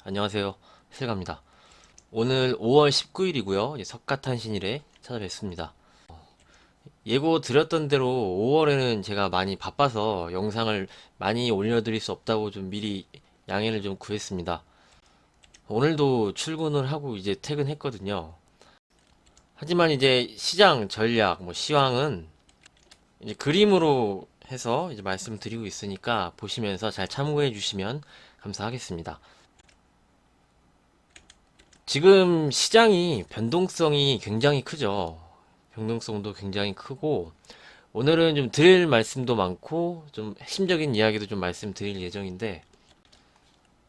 안녕하세요. 실갑니다. 오늘 5월 19일이고요. 석가탄신일에 찾아뵙습니다. 예고 드렸던 대로 5월에는 제가 많이 바빠서 영상을 많이 올려드릴 수 없다고 좀 미리 양해를 좀 구했습니다. 오늘도 출근을 하고 이제 퇴근했거든요. 하지만 이제 시장 전략, 시황은 이제 그림으로 해서 이제 말씀드리고 있으니까 보시면서 잘 참고해 주시면 감사하겠습니다. 지금 시장이 변동성이 굉장히 크죠. 변동성도 굉장히 크고, 오늘은 좀 드릴 말씀도 많고, 좀 핵심적인 이야기도 좀 말씀드릴 예정인데,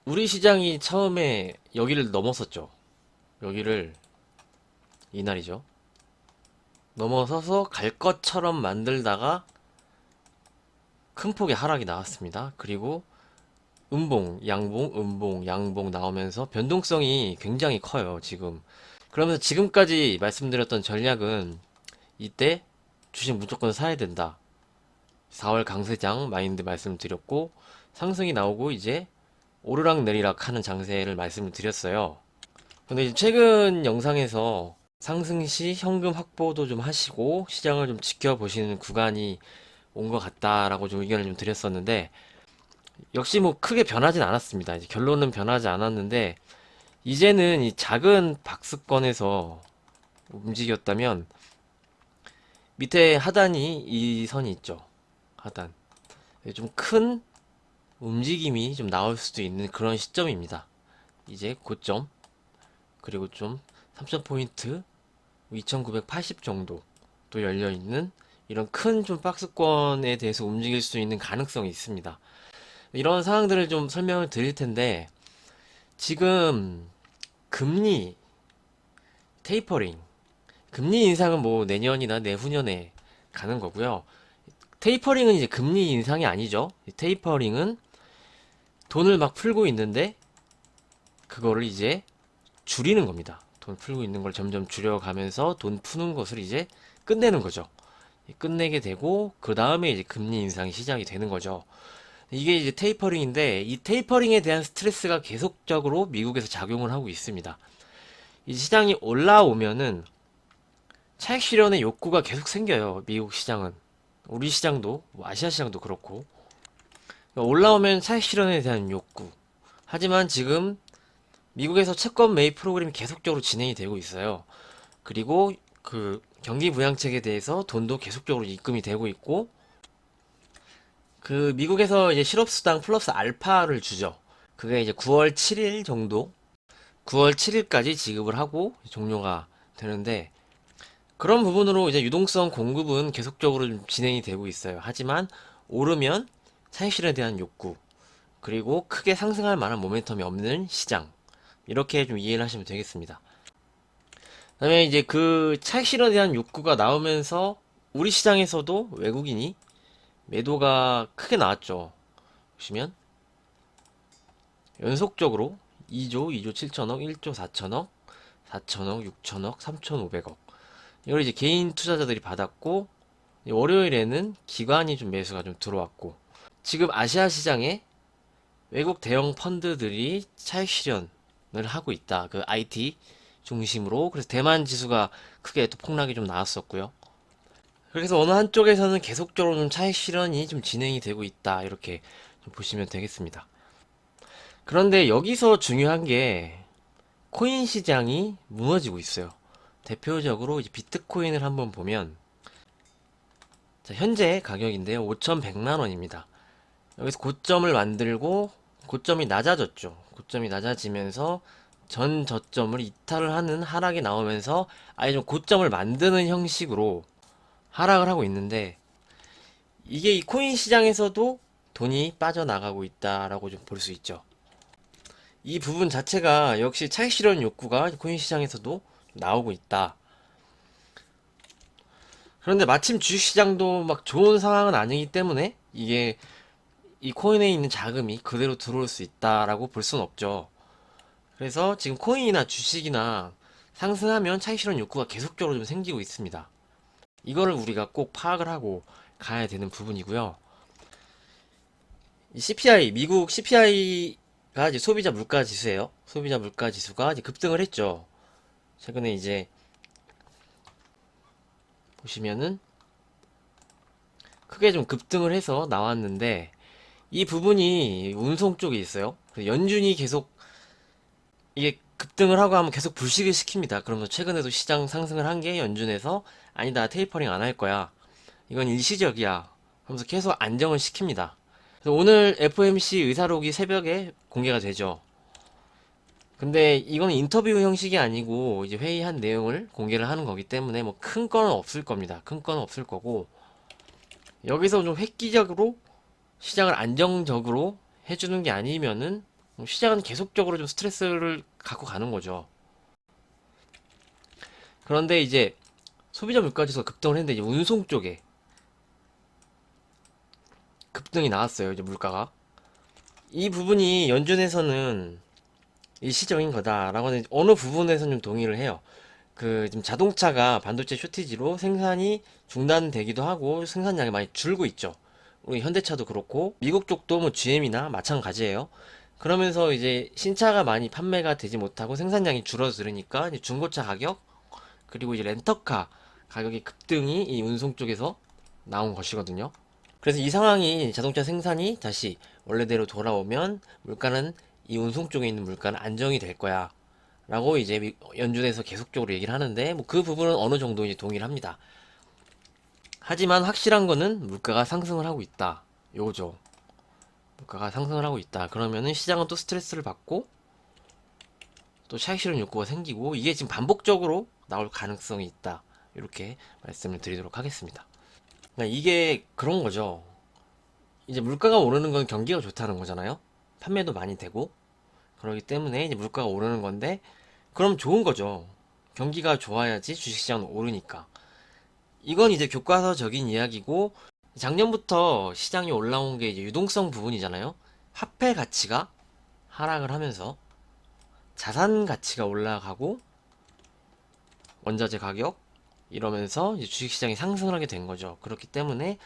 우리 시장이 처음에 여기를 넘었었죠. 여기를, 이날이죠. 넘어서서 갈 것처럼 만들다가 큰 폭의 하락이 나왔습니다. 그리고 음봉, 양봉, 음봉, 양봉 나오면서 변동성이 굉장히 커요, 지금. 그러면서 지금까지 말씀드렸던 전략은 이때 주식 무조건 사야 된다. 4월 강세장 마인드 말씀드렸고 상승이 나오고 이제 오르락 내리락 하는 장세를 말씀을 드렸어요. 근데 이제 최근 영상에서 상승 시 현금 확보도 좀 하시고 시장을 좀 지켜보시는 구간이 온 것 같다라고 좀 의견을 좀 드렸었는데 역시 뭐 크게 변하진 않았습니다. 이제 결론은 변하지 않았는데 이제는 이 작은 박스권에서 움직였다면 밑에 하단이 이 선이 있죠. 하단. 좀 큰 움직임이 좀 나올 수도 있는 그런 시점입니다. 이제 고점, 그리고 좀 3,000포인트, 2,980 정도 또 열려있는 이런 큰 좀 박스권에 대해서 움직일 수 있는 가능성이 있습니다. 이런 상황들을 좀 설명을 드릴 텐데, 지금 금리, 테이퍼링, 금리 인상은 뭐 내년이나 내후년에 가는 거고요. 테이퍼링은 이제 금리 인상이 아니죠. 테이퍼링은 돈을 막 풀고 있는데 그거를 이제 줄이는 겁니다. 돈 풀고 있는 걸 점점 줄여가면서 돈 푸는 것을 이제 끝내는 거죠. 끝내게 되고 그 다음에 이제 금리 인상이 시작이 되는 거죠. 이게 이제 테이퍼링인데 이 테이퍼링에 대한 스트레스가 계속적으로 미국에서 작용을 하고 있습니다. 이 시장이 올라오면은 차익 실현의 욕구가 계속 생겨요. 미국 시장은. 우리 시장도, 아시아 시장도 그렇고. 올라오면 차익 실현에 대한 욕구. 하지만 지금 미국에서 채권 매입 프로그램이 계속적으로 진행이 되고 있어요. 그리고 그 경기 부양책에 대해서 돈도 계속적으로 입금이 되고 있고, 그 미국에서 이제 실업수당 플러스 알파를 주죠. 그게 이제 9월 7일 정도, 9월 7일까지 지급을 하고 종료가 되는데, 그런 부분으로 이제 유동성 공급은 계속적으로 좀 진행이 되고 있어요. 하지만 오르면 차익 실현에 대한 욕구, 그리고 크게 상승할 만한 모멘텀이 없는 시장. 이렇게 좀 이해를 하시면 되겠습니다. 그다음에 이제 그 차익 실현에 대한 욕구가 나오면서 우리 시장에서도 외국인이 매도가 크게 나왔죠. 보시면 연속적으로 2조, 2조 7천억, 1조 4천억, 4천억, 6천억, 3,500억. 이걸 이제 개인 투자자들이 받았고 월요일에는 기관이 좀 매수가 좀 들어왔고 지금 아시아 시장에 외국 대형 펀드들이 차익 실현을 하고 있다. 그 IT 중심으로. 그래서 대만 지수가 크게 또 폭락이 좀 나왔었고요. 그래서 어느 한쪽에서는 계속적으로 좀 차익 실현이 좀 진행이 되고 있다. 이렇게 좀 보시면 되겠습니다. 그런데 여기서 중요한 게 코인 시장이 무너지고 있어요. 대표적으로 이제 비트코인을 한번 보면 자, 현재 가격인데요. 5,100만 원입니다. 여기서 고점을 만들고 고점이 낮아졌죠. 고점이 낮아지면서 전 저점을 이탈을 하는 하락이 나오면서 아예 좀 고점을 만드는 형식으로 하락을 하고 있는데 이게 이 코인 시장에서도 돈이 빠져나가고 있다라고 좀 볼 수 있죠. 이 부분 자체가 역시 차익 실현 욕구가 코인 시장에서도 나오고 있다. 그런데 마침 주식시장도 막 좋은 상황은 아니기 때문에 이게 이 코인에 있는 자금이 그대로 들어올 수 있다라고 볼 수는 없죠. 그래서 지금 코인이나 주식이나 상승하면 차익 실현 욕구가 계속적으로 좀 생기고 있습니다. 이거를 우리가 꼭 파악을 하고 가야 되는 부분이고요. 이 CPI, 미국 CPI 이제 소비자 물가 지수예요. 소비자 물가 지수가 이제 급등을 했죠. 최근에 이제 보시면은 크게 좀 급등을 해서 나왔는데 이 부분이 운송 쪽에 있어요. 그래서 연준이 계속 이게 급등을 하고 하면 계속 불식을 시킵니다. 그러면서 최근에도 시장 상승을 한 게 연준에서 아니다, 테이퍼링 안 할 거야. 이건 일시적이야. 하면서 계속 안정을 시킵니다. 그래서 오늘 FOMC 의사록이 새벽에 공개가 되죠. 근데 이건 인터뷰 형식이 아니고 이제 회의한 내용을 공개를 하는 거기 때문에 뭐 큰 건은 없을 겁니다. 큰 건은 없을 거고 여기서 좀 획기적으로 시장을 안정적으로 해주는 게 아니면은 시장은 계속적으로 좀 스트레스를 갖고 가는 거죠. 그런데 이제 소비자 물가지수가 급등을 했는데 이제 운송 쪽에 급등이 나왔어요. 이제 물가가. 이 부분이 연준에서는 일시적인 거다라고는 어느 부분에서는 좀 동의를 해요. 그 지금 자동차가 반도체 쇼티지로 생산이 중단되기도 하고 생산량이 많이 줄고 있죠. 우리 현대차도 그렇고 미국 쪽도 뭐 GM이나 마찬가지예요. 그러면서 이제 신차가 많이 판매가 되지 못하고 생산량이 줄어들으니까 이제 중고차 가격 그리고 이제 렌터카 가격의 급등이 이 운송 쪽에서 나온 것이거든요. 그래서 이 상황이 자동차 생산이 다시 원래대로 돌아오면 물가는 이 운송 쪽에 있는 물가는 안정이 될 거야. 라고 이제 연준에서 계속적으로 얘기를 하는데 뭐 그 부분은 어느 정도 이제 동의를 합니다. 하지만 확실한 거는 물가가 상승을 하고 있다. 요거죠. 물가가 상승을 하고 있다. 그러면은 시장은 또 스트레스를 받고 또 차익 실현 욕구가 생기고 이게 지금 반복적으로 나올 가능성이 있다. 이렇게 말씀을 드리도록 하겠습니다. 그러니까 이게 그런 거죠. 이제 물가가 오르는 건 경기가 좋다는 거잖아요. 판매도 많이 되고 그러기 때문에 이제 물가가 오르는 건데 그럼 좋은 거죠. 경기가 좋아야지 주식시장은 오르니까. 이건 이제 교과서적인 이야기고 작년부터 시장이 올라온 게 이제 유동성 부분이잖아요. 화폐 가치가 하락을 하면서 자산 가치가 올라가고 원자재 가격 이러면서 이제 주식시장이 상승을 하게 된 거죠. 그렇기 때문에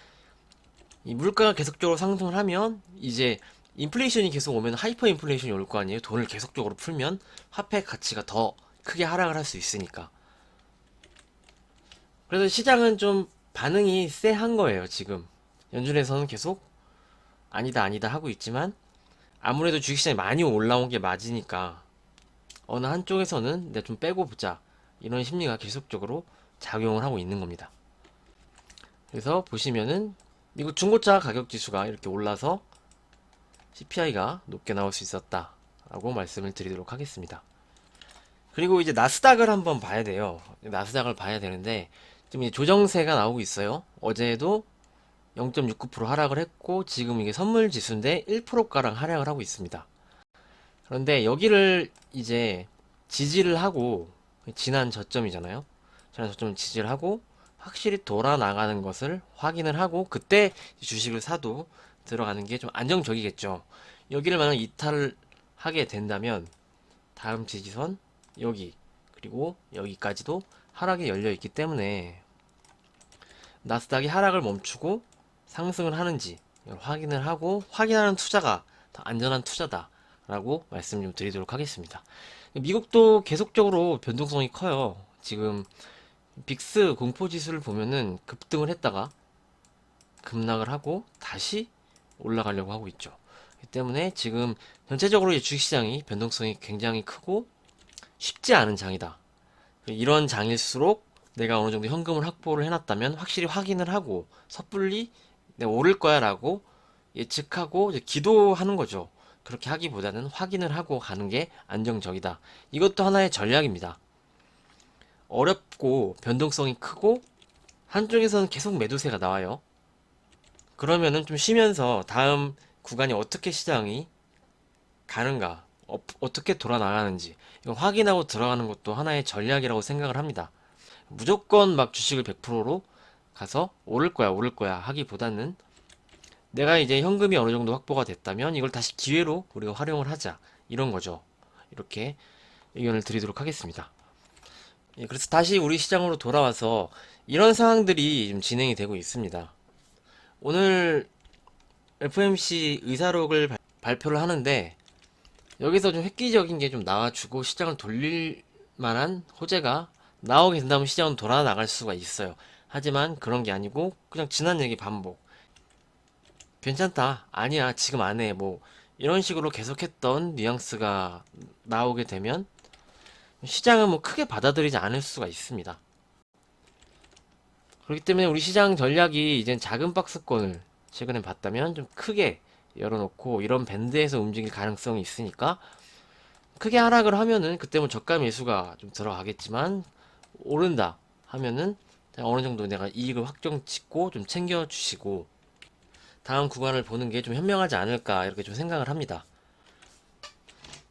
이 물가가 계속적으로 상승을 하면 이제 인플레이션이 계속 오면 하이퍼 인플레이션이 올 거 아니에요. 돈을 계속적으로 풀면 화폐 가치가 더 크게 하락을 할 수 있으니까. 그래서 시장은 좀 반응이 쎄한 거예요, 지금. 연준에서는 계속 아니다, 아니다 하고 있지만 아무래도 주식시장이 많이 올라온 게 맞으니까 어느 한쪽에서는 내가 좀 빼고 보자. 이런 심리가 계속적으로 작용을 하고 있는 겁니다. 그래서 보시면은 미국 중고차 가격 지수가 이렇게 올라서 CPI가 높게 나올 수 있었다. 라고 말씀을 드리도록 하겠습니다. 그리고 이제 나스닥을 한번 봐야 돼요. 나스닥을 봐야 되는데 지금 이제 조정세가 나오고 있어요. 어제도 0.69% 하락을 했고 지금 이게 선물 지수인데 1%가량 하락을 하고 있습니다. 그런데 여기를 이제 지지를 하고 지난 저점이잖아요. 지난 저점을 지지를 하고 확실히 돌아 나가는 것을 확인을 하고 그때 주식을 사도 들어가는 게 좀 안정적이겠죠. 여기를 만약 이탈을 하게 된다면 다음 지지선 여기 그리고 여기까지도 하락이 열려 있기 때문에 나스닥이 하락을 멈추고 상승을 하는지 확인을 하고 확인하는 투자가 더 안전한 투자다라고 말씀 좀 드리도록 하겠습니다. 미국도 계속적으로 변동성이 커요. 지금 빅스 공포지수를 보면은 급등을 했다가 급락을 하고 다시 올라가려고 하고 있죠. 그렇기 때문에 지금 전체적으로 주식시장이 변동성이 굉장히 크고 쉽지 않은 장이다. 이런 장일수록 내가 어느 정도 현금을 확보를 해놨다면 확실히 확인을 하고 섣불리 내가 오를 거야 라고 예측하고 이제 기도하는 거죠. 그렇게 하기보다는 확인을 하고 가는 게 안정적이다. 이것도 하나의 전략입니다. 어렵고 변동성이 크고 한쪽에서는 계속 매도세가 나와요. 그러면은 좀 쉬면서 다음 구간이 어떻게 시장이 가는가, 어떻게 돌아 나가는지 이거 확인하고 들어가는 것도 하나의 전략이라고 생각을 합니다. 무조건 막 주식을 100%로 가서 오를 거야 하기보다는 내가 이제 현금이 어느 정도 확보가 됐다면 이걸 다시 기회로 우리가 활용을 하자. 이런 거죠. 이렇게 의견을 드리도록 하겠습니다. 예, 그래서 다시 우리 시장으로 돌아와서 이런 상황들이 지금 진행이 되고 있습니다. 오늘 FOMC 의사록을 발표를 하는데 여기서 좀 획기적인 게 좀 나와주고 시장을 돌릴 만한 호재가 나오게 된다면 시장은 돌아 나갈 수가 있어요. 하지만 그런 게 아니고 그냥 지난 얘기 반복. 괜찮다. 아니야. 지금 안 해. 뭐 이런 식으로 계속했던 뉘앙스가 나오게 되면 시장은 뭐 크게 받아들이지 않을 수가 있습니다. 그렇기 때문에 우리 시장 전략이 이젠 작은 박스권을 최근에 봤다면 좀 크게 열어놓고 이런 밴드에서 움직일 가능성이 있으니까 크게 하락을 하면은 그때 뭐 저가 매수가 좀 들어가겠지만 오른다 하면은 어느 정도 내가 이익을 확정 짓고 좀 챙겨 주시고 다음 구간을 보는 게 좀 현명하지 않을까 이렇게 좀 생각을 합니다.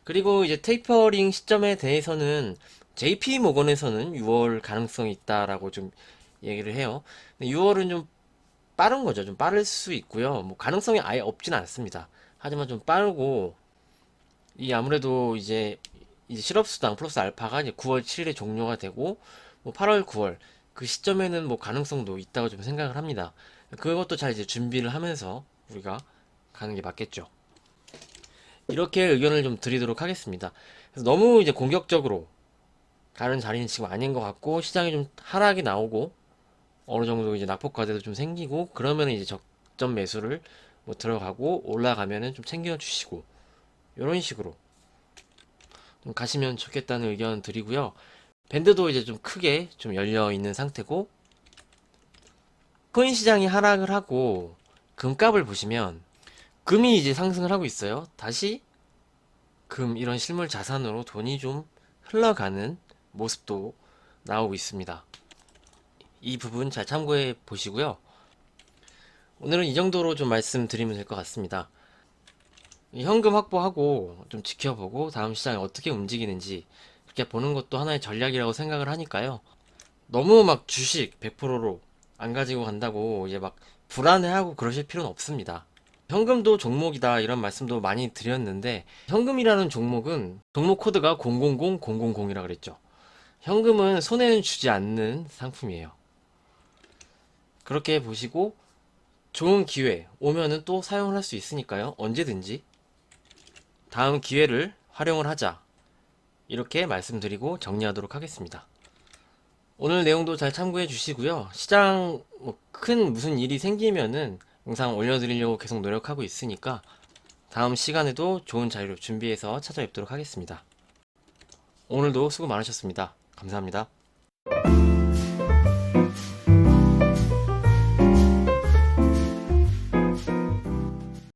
그리고 이제 테이퍼링 시점에 대해서는 JP 모건에서는 6월 가능성이 있다라고 좀 얘기를 해요. 근데 6월은 좀 빠른 거죠. 좀 빠를 수 있고요. 뭐 가능성이 아예 없지는 않습니다. 하지만 좀 빠르고 이 아무래도 이제 실업수당 플러스 알파가 이제 9월 7일에 종료가 되고 뭐 8월 9월 그 시점에는 뭐 가능성도 있다고 좀 생각을 합니다. 그것도 잘 이제 준비를 하면서 우리가 가는 게 맞겠죠. 이렇게 의견을 좀 드리도록 하겠습니다. 그래서 너무 이제 공격적으로 가는 자리는 지금 아닌 것 같고 시장이 좀 하락이 나오고 어느 정도 이제 낙폭 과대도 좀 생기고 그러면 이제 적점 매수를 뭐 들어가고 올라가면은 좀 챙겨 주시고 이런 식으로 좀 가시면 좋겠다는 의견 드리고요. 밴드도 이제 좀 크게 좀 열려 있는 상태고 코인 시장이 하락을 하고 금값을 보시면 금이 이제 상승을 하고 있어요. 다시 금 이런 실물 자산으로 돈이 좀 흘러가는 모습도 나오고 있습니다. 이 부분 잘 참고해 보시고요. 오늘은 이 정도로 좀 말씀드리면 될 것 같습니다. 현금 확보하고 좀 지켜보고 다음 시장이 어떻게 움직이는지 그렇게 보는 것도 하나의 전략이라고 생각을 하니까요. 너무 막 주식 100%로 안 가지고 간다고 이제 막 불안해하고 그러실 필요는 없습니다. 현금도 종목이다 이런 말씀도 많이 드렸는데 현금이라는 종목은 종목 코드가 000000이라 그랬죠. 현금은 손해는 주지 않는 상품이에요. 그렇게 보시고 좋은 기회 오면은 또 사용을 할 수 있으니까요. 언제든지 다음 기회를 활용을 하자. 이렇게 말씀드리고 정리하도록 하겠습니다. 오늘 내용도 잘 참고해 주시고요. 시장 뭐큰 무슨 일이 생기면은 영상 올려드리려고 계속 노력하고 있으니까 다음 시간에도 좋은 자료 준비해서 찾아뵙도록 하겠습니다. 오늘도 수고 많으셨습니다. 감사합니다.